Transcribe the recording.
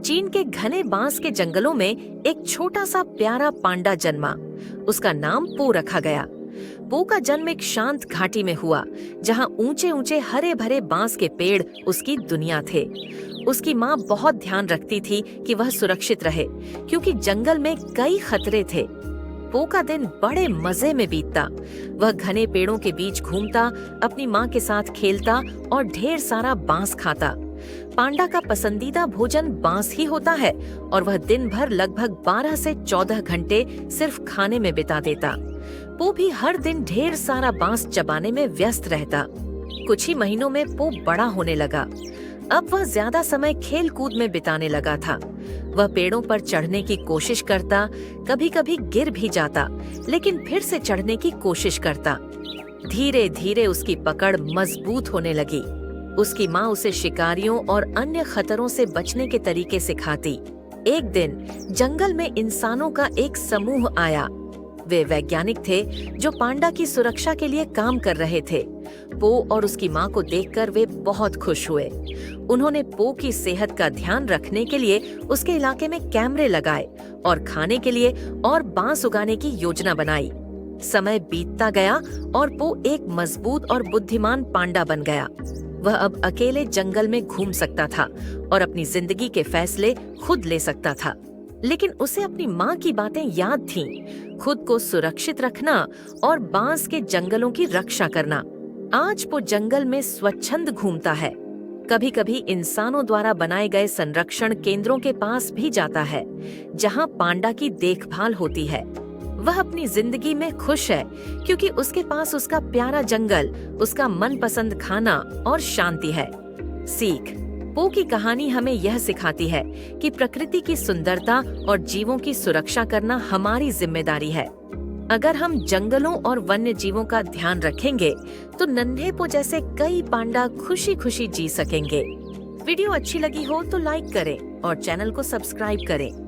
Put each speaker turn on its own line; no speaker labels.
चीन के घने बांस के जंगलों में एक छोटा सा प्यारा पांडा जन्मा। उसका नाम पो रखा गया। पो का जन्म एक शांत घाटी में हुआ, जहां ऊंचे ऊंचे हरे भरे बांस के पेड़ उसकी दुनिया थे। उसकी माँ बहुत ध्यान रखती थी कि वह सुरक्षित रहे, क्योंकि जंगल में कई खतरे थे। पो का दिन बड़े मजे में बीतता। वह घने पेड़ों के बीच घूमता, अपनी माँ के साथ खेलता और ढेर सारा बांस खाता। पांडा का पसंदीदा भोजन बांस ही होता है और वह दिन भर लगभग 12 से 14 घंटे सिर्फ खाने में बिता देता। पो भी हर दिन ढेर सारा बांस चबाने में व्यस्त रहता। कुछ ही महीनों में पो बड़ा होने लगा। अब वह ज्यादा समय खेल कूद में बिताने लगा था। वह पेड़ों पर चढ़ने की कोशिश करता, कभी कभी गिर भी जाता, लेकिन फिर से चढ़ने की कोशिश करता। धीरे धीरे उसकी पकड़ मजबूत होने लगी। उसकी माँ उसे शिकारियों और अन्य खतरों से बचने के तरीके सिखाती। एक दिन जंगल में इंसानों का एक समूह आया। वे वैज्ञानिक थे जो पांडा की सुरक्षा के लिए काम कर रहे थे। पो और उसकी माँ को देखकर वे बहुत खुश हुए। उन्होंने पो की सेहत का ध्यान रखने के लिए उसके इलाके में कैमरे लगाए और खाने के लिए और बांस उगाने की योजना बनाई। समय बीतता गया और पो एक मजबूत और बुद्धिमान पांडा बन गया। वह अब अकेले जंगल में घूम सकता था और अपनी जिंदगी के फैसले खुद ले सकता था। लेकिन उसे अपनी माँ की बातें याद थीं, खुद को सुरक्षित रखना और बांस के जंगलों की रक्षा करना। आज वो जंगल में स्वच्छंद घूमता है। कभी कभी इंसानों द्वारा बनाए गए संरक्षण केंद्रों के पास भी जाता है, जहाँ पांडा की देखभाल होती है। वह अपनी जिंदगी में खुश है, क्योंकि उसके पास उसका प्यारा जंगल, उसका मनपसंद खाना और शांति है। सीख: पो की कहानी हमें यह सिखाती है कि प्रकृति की सुंदरता और जीवों की सुरक्षा करना हमारी जिम्मेदारी है। अगर हम जंगलों और वन्य जीवों का ध्यान रखेंगे, तो नन्हे पो जैसे कई पांडा खुशी खुशी जी सकेंगे। वीडियो अच्छी लगी हो तो लाइक करें और चैनल को सब्सक्राइब करें।